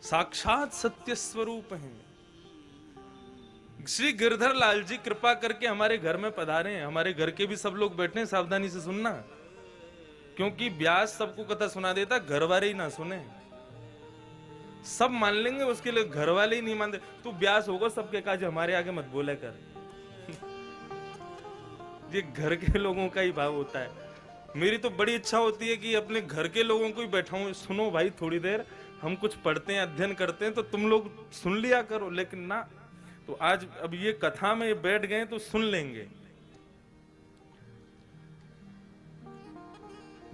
साक्षात सत्य स्वरूप हैं। श्री गिरधर लाल जी कृपा करके हमारे घर में पधारे हैं। हमारे घर के भी सब लोग बैठे हैं, सावधानी से सुनना, क्योंकि व्यास सबको कथा सुना देता, घर वाले ही ना सुने। सब मान लेंगे, उसके लिए घर वाले ही नहीं मानते। तू व्यास होगा सबके काज, हमारे आगे मत बोले कर। ये घर के लोगों का ही भाव होता है। मेरी तो बड़ी इच्छा होती है कि अपने घर के लोगों को ही बैठाऊं, सुनो भाई थोड़ी देर, हम कुछ पढ़ते हैं, अध्ययन करते हैं, तो तुम लोग सुन लिया करो। लेकिन ना, तो आज अब ये कथा में बैठ गए तो सुन लेंगे।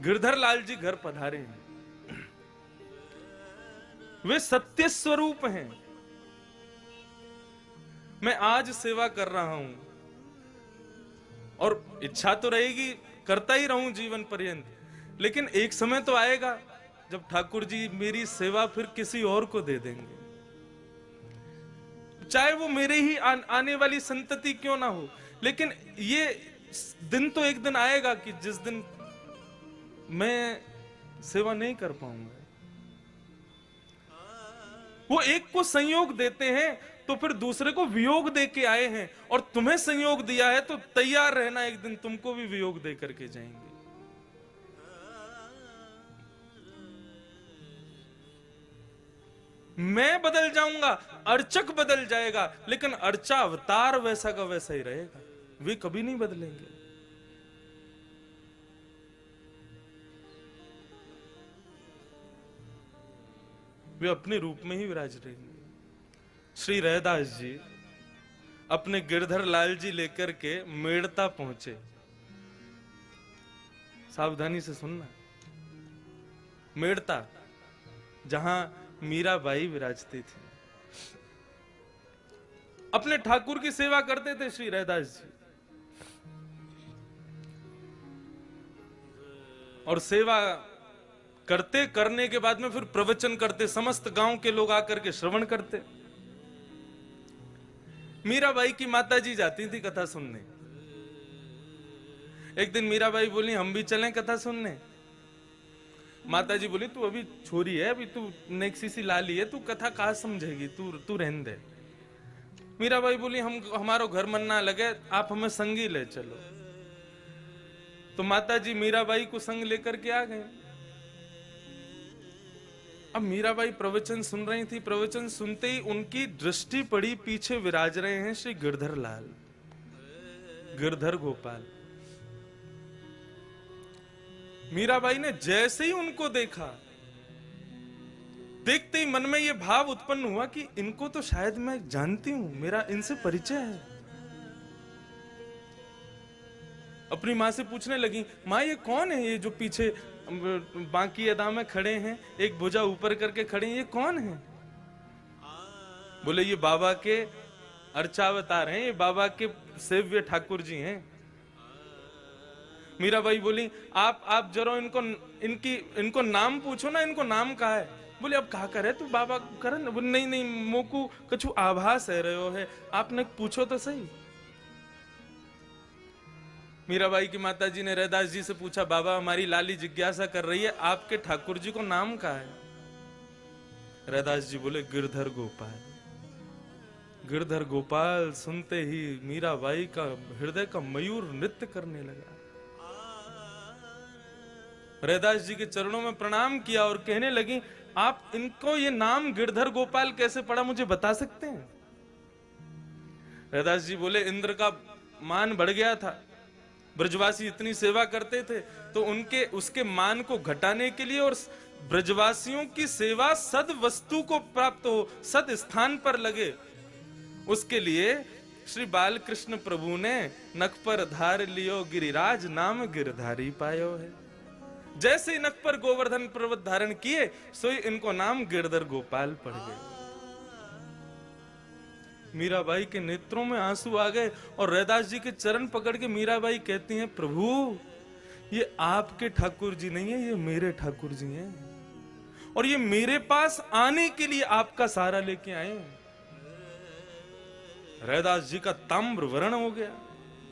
गिरधर लाल जी घर पधारे हैं। वे सत्य स्वरूप हैं। मैं आज सेवा कर रहा हूं और इच्छा तो रहेगी करता ही रहूं जीवन पर्यंत, लेकिन एक समय तो आएगा जब ठाकुर जी मेरी सेवा फिर किसी और को दे देंगे, चाहे वो मेरे ही आने वाली संतति क्यों ना हो। लेकिन ये दिन तो एक दिन आएगा कि जिस दिन मैं सेवा नहीं कर पाऊंगा। वो एक को संयोग देते हैं तो फिर दूसरे को वियोग दे के आए हैं, और तुम्हें संयोग दिया है तो तैयार रहना, एक दिन तुमको भी वियोग दे करके जाएंगे। मैं बदल जाऊंगा, अर्चक बदल जाएगा, लेकिन अर्चा अवतार वैसा का वैसा ही रहेगा। वे कभी नहीं बदलेंगे। वे अपने रूप में ही विराज रहेंगे। श्री रैदास जी अपने गिरधर लाल जी लेकर के मेड़ता पहुंचे। सावधानी से सुनना, मेड़ता जहां मीराबाई विराजती थी, अपने ठाकुर की सेवा करते थे श्री रैदास जी। और सेवा करते करने के बाद में फिर प्रवचन करते, समस्त गांव के लोग आकर के श्रवण करते। मीराबाई की माताजी जाती थी कथा सुनने। एक दिन मीराबाई बोली हम भी चलें कथा सुनने। माताजी बोली तू अभी छोरी है, अभी तू नेक्सी सी लाली है, तू कथा कहाँ समझेगी, तू रहने दे। मीराबाई बोली हमारो घर मन ना लगे, आप हमें संगी ले चलो। तो माताजी मीराबाई को संग लेकर के आ गए। अब मीराबाई प्रवचन सुन रही थी। प्रवचन सुनते ही उनकी दृष्टि पड़ी, पीछे विराज रहे हैं श्री गिरधर लाल, गिरधर गोपाल। मीराबाई ने जैसे ही उनको देखा, देखते ही मन में यह भाव उत्पन्न हुआ कि इनको तो शायद मैं जानती हूं, मेरा इनसे परिचय है। अपनी मां से पूछने लगी, मां ये कौन है, ये जो पीछे बांकी अदा में खड़े हैं, एक भुजा ऊपर करके खड़े हैं, ये कौन है? बोले ये बाबा के अर्चावतार हैं, ये बाबा के सेव्य ठाकुर जी हैं। मीराबाई बोली आप जरा इनको नाम पूछो ना, इनको नाम कहा है? बोले अब कहा करे तू बाबा करन। बोले नहीं मोकू कछु आभास है रहो है, आपने पूछो तो सही। मीराबाई की माताजी ने रैदास जी से पूछा, बाबा हमारी लाली जिज्ञासा कर रही है, आपके ठाकुर जी को नाम क्या है? रैदास जी बोले गिरधर गोपाल। गिरधर गोपाल सुनते ही मीराबाई का हृदय का मयूर नृत्य करने लगा। रैदास जी के चरणों में प्रणाम किया और कहने लगी, आप इनको ये नाम गिरधर गोपाल कैसे पड़ा, मुझे बता सकते हैं? रैदास जी बोले इंद्र का मान बढ़ गया था, ब्रजवासी इतनी सेवा करते थे, तो उसके मान को घटाने के लिए और ब्रजवासियों की सेवा सद वस्तु को प्राप्त हो, सद स्थान पर लगे, उसके लिए श्री बालकृष्ण प्रभु ने नख पर धार लियो गिरिराज, नाम गिरधारी पायो है। जैसे नख पर गोवर्धन पर्वत धारण किए, सोई इनको नाम गिरधर गोपाल पड़ गए। मीराबाई के नेत्रों में आंसू आ गए और रैदास जी के चरण पकड़ के मीराबाई कहती हैं, प्रभु ये आपके ठाकुर जी नहीं है, ये मेरे ठाकुर जी हैं, और ये मेरे पास आने के लिए आपका सहारा लेके आए हैं। रैदास जी का ताम्र वर्ण हो गया।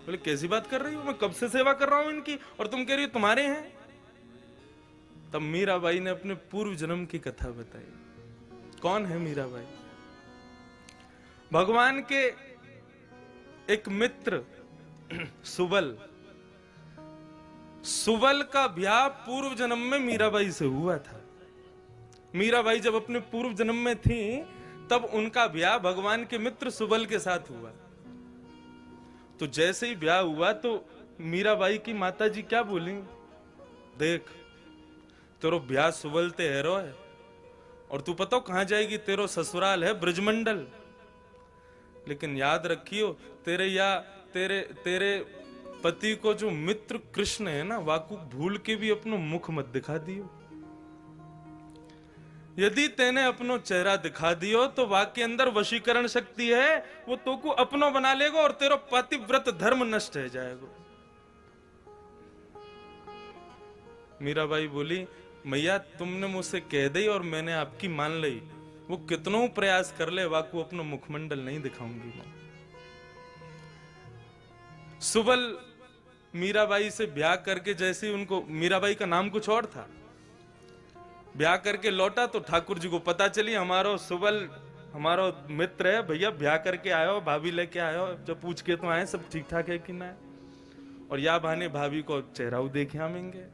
बोले कैसी बात कर रही हो, मैं कब से सेवा कर रहा हूं इनकी, और तुम कह रही हो तुम्हारे हैं? तब मीराबाई ने अपने पूर्व जन्म की कथा बताई। कौन है मीराबाई? भगवान के एक मित्र सुबल, सुबल का ब्याह पूर्व जन्म में मीराबाई से हुआ था। मीराबाई जब अपने पूर्व जन्म में थी तब उनका ब्याह भगवान के मित्र सुबल के साथ हुआ। तो जैसे ही ब्याह हुआ तो मीराबाई की माता जी क्या बोली, देख तेरो ब्याह सुबल ते हैरो है और तू पता कहां जाएगी, तेरो ससुराल है ब्रजमंडल, लेकिन याद रखियो तेरे पति को जो मित्र कृष्ण है ना, वाकु भूल के भी अपनो मुख मत दिखा दियो। यदि तेने अपनो चेहरा दिखा दियो तो वाके अंदर वशीकरण शक्ति है, वो तो को अपनो बना लेगा और तेरा पतिव्रत धर्म नष्ट हो जाएगा। मीराबाई बोली, मैया तुमने मुझसे कह दी और मैंने आपकी मान ली, वो कितनों प्रयास कर ले वाकु अपनो मुखमंडल नहीं दिखाऊंगी मैं। सुबल मीराबाई से ब्याह करके, जैसे ही उनको, मीराबाई का नाम कुछ और था, ब्याह करके लौटा तो ठाकुर जी को पता चली हमारा सुबल हमारा मित्र है भैया, ब्याह करके आयो, भाभी लेके आयो। जब पूछ के तो आए सब ठीक ठाक है कि ना, और या बहाने भाभी को चेहरा देखे आमेंगे।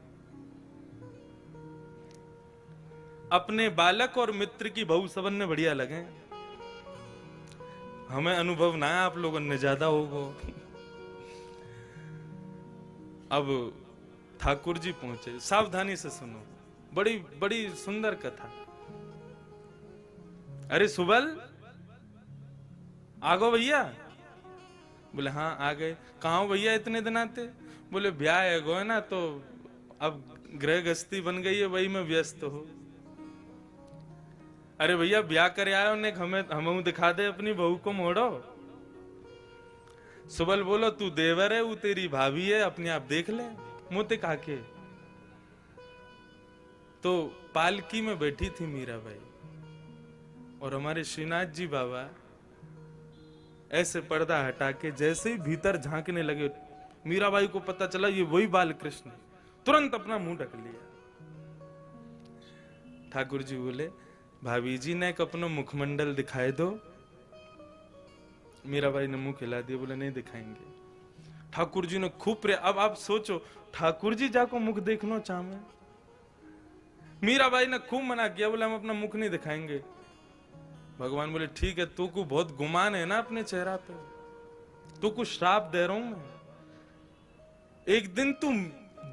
अपने बालक और मित्र की बहू सबन ने बढ़िया लगे, हमें अनुभव ना है, आप लोगों ने ज्यादा होगा। अब ठाकुर जी पहुंचे, सावधानी से सुनो, बड़ी बड़ी सुंदर कथा। अरे सुबल आ गो भैया? बोले हाँ आ गए। कहाँ हो भैया इतने दिन आते? बोले ब्याह है गो है ना, तो अब गृह गृहस्थी बन गई है, वही में व्यस्त हो। अरे भैया ब्याह कर आयो ने, हमें दिखा दे अपनी बहू को मोड़ो। सुबल बोलो तू देवर है, वो तेरी भाभी है, अपने आप देख ले मोते काके। तो पालकी में बैठी थी मीराबाई और हमारे श्रीनाथ जी बाबा ऐसे पर्दा हटा के जैसे ही भीतर झांकने लगे, मीराबाई को पता चला ये वही बाल कृष्ण, तुरंत अपना मुंह ढक लिया। ठाकुर जी बोले, भाभी जी ने एक अपना मुखमंडल दिखाए दो। मीराबाई ने मुंह खिला दिया, बोले नहीं दिखाएंगे। ठाकुर जी ने खूब अब आप सोचो, ठाकुर जी जाको मुख देखना चाहे। मीराबाई ने खूब मना किया, बोले हम अपना मुख नहीं दिखाएंगे। भगवान बोले ठीक है, तू को बहुत गुमान है ना अपने चेहरा पे, तू को श्राप दे रहा हूं मैं। एक दिन तू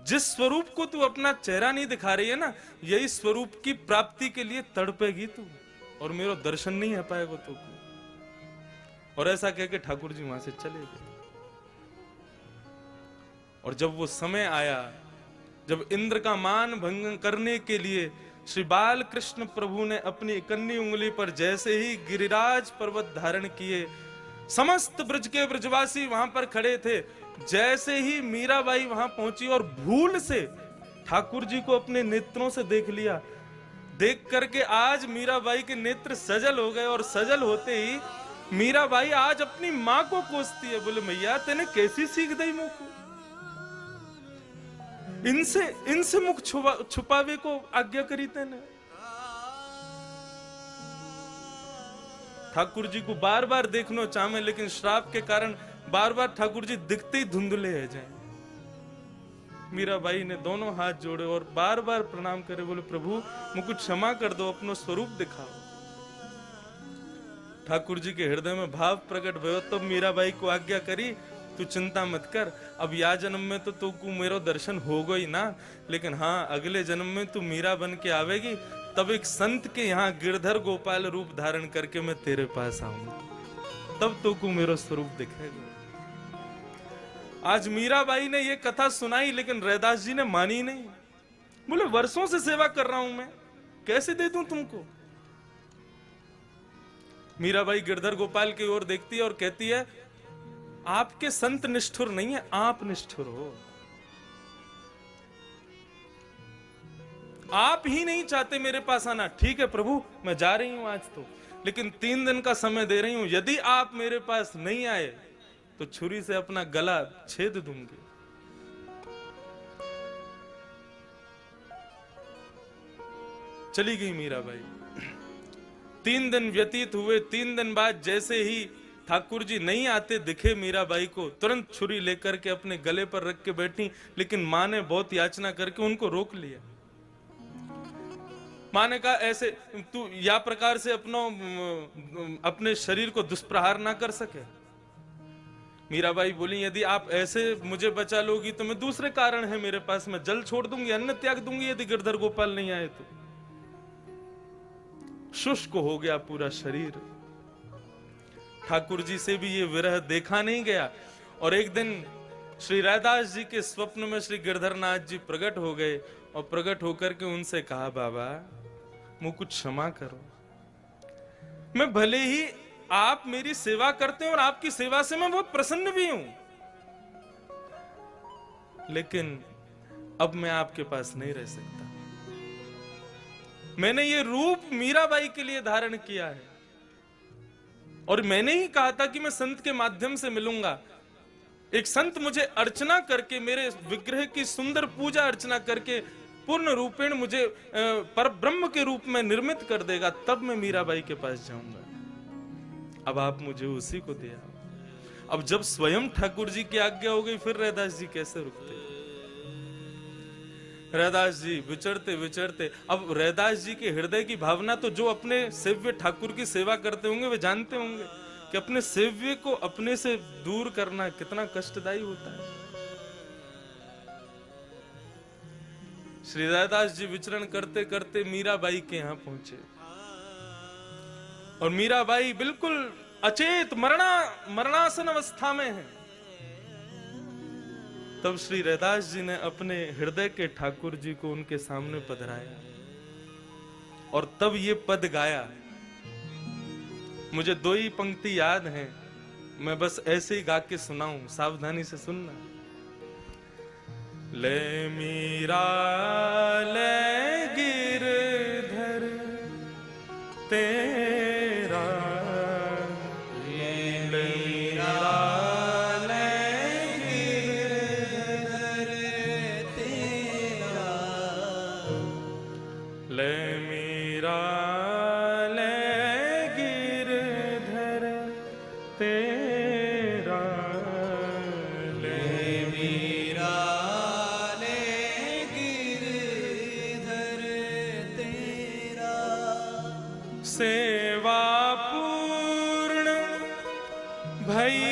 जिस स्वरूप को तू अपना चेहरा नहीं दिखा रही है ना, यही स्वरूप की प्राप्ति के लिए तड़पेगी तू, और मेरा दर्शन नहीं हो पाएगा तू को। और ऐसा कह के ठाकुर जी वहां से चले गए। और जब वो समय आया, जब इंद्र का मान भंग करने के लिए श्री बाल कृष्ण प्रभु ने अपनी इकन्नी उंगली पर जैसे ही गिरिराज पर्वत धारण किए, समस्त ब्रज के ब्रजवासी वहां पर खड़े थे। जैसे ही मीराबाई वहां पहुंची और भूल से ठाकुर जी को अपने नेत्रों से देख लिया, देख करके आज मीराबाई के नेत्र सजल हो गए, और सजल होते ही मीराबाई आज अपनी मां को कोसती है। बोले मैया तेने कैसी सीख दी मुंह को, इनसे मुख छुपावे को आज्ञा करी तेने। ठाकुर जी को बार बार देखना चाहे, लेकिन श्राप के कारण बार बार ठाकुर जी दिखते ही धुंधले है जाए। मीराबाई ने दोनों हाथ जोड़े और बार बार प्रणाम करे, बोले प्रभु मुझको क्षमा कर दो, अपनो स्वरूप दिखाओ। ठाकुर जी के हृदय में भाव प्रकट भयो, तब तो मीराबाई को आज्ञा करी, तू चिंता मत कर, अब या जन्म में तो तू मेरा दर्शन होगा ही ना, लेकिन हाँ अगले जन्म में तू मीरा बन के आवेगी, तब एक संत के यहाँ गिरधर गोपाल रूप धारण करके मैं तेरे पास आऊंगा, तब तो को मेरा स्वरूप दिखेगा। आज मीराबाई ने ये कथा सुनाई, लेकिन रैदास जी ने मानी नहीं। बोले वर्षों से सेवा कर रहा हूं मैं, कैसे दे दूं तुमको। मीराबाई गिरधर गोपाल की ओर देखती है और कहती है, आपके संत निष्ठुर नहीं है, आप निष्ठुर हो। आप ही नहीं चाहते मेरे पास आना। ठीक है प्रभु मैं जा रही हूं आज तो, लेकिन 3 दिन का समय दे रही हूं, यदि आप मेरे पास नहीं आए तो छुरी से अपना गला छेद दूंगी। चली गई मीराबाई। 3 दिन व्यतीत हुए। 3 दिन बाद जैसे ही ठाकुर जी नहीं आते दिखे मीराबाई को, तुरंत छुरी लेकर के अपने गले पर रख के बैठी, लेकिन मां ने बहुत याचना करके उनको रोक लिया। मां ने कहा ऐसे तू या प्रकार से अपने शरीर को दुष्प्रहार ना कर सके। मीराबाई बोली यदि आप ऐसे मुझे बचा लोगी तो मैं दूसरे कारण है मेरे पास, मैं जल छोड़ दूंगी, अन्न त्याग दूंगी यदि गिरधर गोपाल नहीं आए तो। शुष्क हो गया पूरा शरीर। ठाकुर जी से भी ये विरह देखा नहीं गया। और एक दिन श्री रैदास जी के स्वप्न में श्री गिरधरनाथ जी प्रकट हो गए और प्रकट होकर के उनसे कहा बाबा मुझको क्षमा करो, मैं भले ही आप मेरी सेवा करते हैं और आपकी सेवा से मैं बहुत प्रसन्न भी हूं, लेकिन अब मैं आपके पास नहीं रह सकता। मैंने ये रूप मीराबाई के लिए धारण किया है और मैंने ही कहा था कि मैं संत के माध्यम से मिलूंगा। एक संत मुझे अर्चना करके, मेरे विग्रह की सुंदर पूजा अर्चना करके पूर्ण रूपेण मुझे पर ब्रह्म के रूप में निर्मित कर देगा, तब मैं मीराबाई के पास जाऊंगा। अब आप मुझे उसी को दिया। अब जब स्वयं ठाकुर जी की आज्ञा हो गई फिर रैदास जी कैसे रुकते। रैदास जी विचरते विचरते, अब रैदास जी के हृदय की भावना तो जो अपने सेव्य ठाकुर की सेवा करते होंगे वे जानते होंगे कि अपने सेव्य को अपने से दूर करना कितना कष्टदायी होता है। श्री रैदास जी विचरण करते करते मीराबाई के यहां पहुंचे और मीराबाई बिल्कुल अचेत मरणासन अवस्था में है। तब श्री रैदास जी ने अपने हृदय के ठाकुर जी को उनके सामने पधराया और तब ये पद गाया। मुझे 2 ही पंक्ति याद हैं, मैं बस ऐसे ही गा के सुनाऊं, सावधानी से सुनना। ले मीरा ले गिरधर तेरा, ले मीरा ले गिरधर तेरा, ले मीरा ले गिरधर तेरा, ले मीरा सेवा पूर्ण भई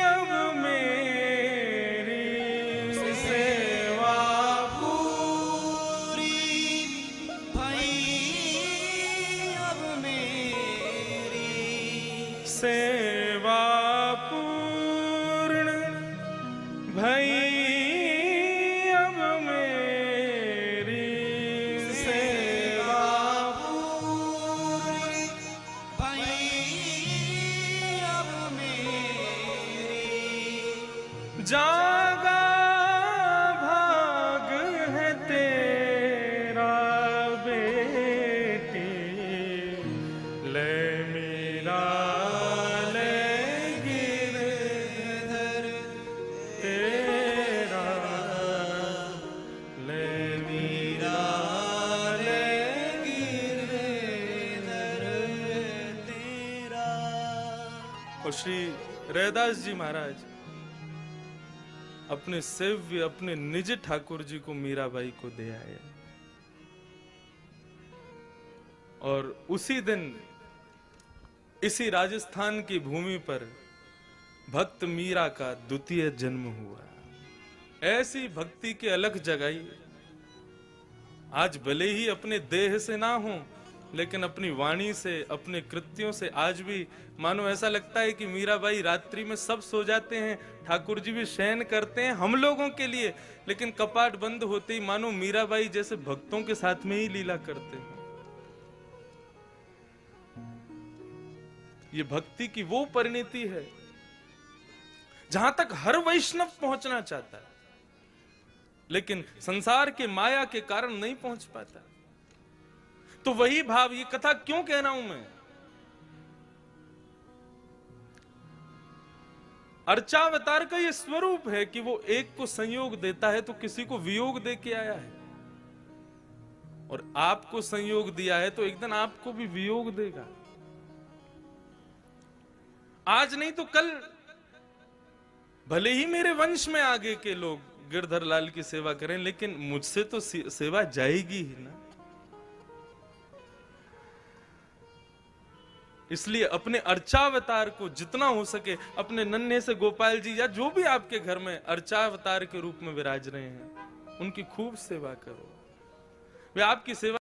अब मेरी, सेवा पूरी भई अब मेरी, सेवा पूर्ण भई जागा भाग है तेरा बेटी, ले मीरा ले गिरधर तेरा, ले मीरा ले गिरधर तेरा। और श्री रैदास जी महाराज अपने सेव्य, अपने निज ठाकुर जी को मीराबाई को दे आए और उसी दिन इसी राजस्थान की भूमि पर भक्त मीरा का द्वितीय जन्म हुआ। ऐसी भक्ति के अलख जगाई। आज भले ही अपने देह से ना हो, लेकिन अपनी वाणी से, अपने कृत्यों से आज भी मानो ऐसा लगता है कि मीराबाई रात्रि में सब सो जाते हैं, ठाकुर जी भी शयन करते हैं हम लोगों के लिए, लेकिन कपाट बंद होते ही मानो मीराबाई जैसे भक्तों के साथ में ही लीला करते हैं। ये भक्ति की वो परिणति है जहां तक हर वैष्णव पहुंचना चाहता है, लेकिन संसार के माया के कारण नहीं पहुंच पाता। तो वही भाव, ये कथा क्यों कह रहा हूं मैं, अर्चावतार का ये स्वरूप है कि वो एक को संयोग देता है तो किसी को वियोग दे के आया है। और आपको संयोग दिया है तो एक दिन आपको भी वियोग देगा। आज नहीं तो कल भले ही मेरे वंश में आगे के लोग गिरधर लाल की सेवा करें, लेकिन मुझसे तो सेवा जाएगी ही ना। इसलिए अपने अर्चावतार को जितना हो सके, अपने नन्हे से गोपाल जी या जो भी आपके घर में अर्चावतार के रूप में विराज रहे हैं, उनकी खूब सेवा करो। वे आपकी सेवा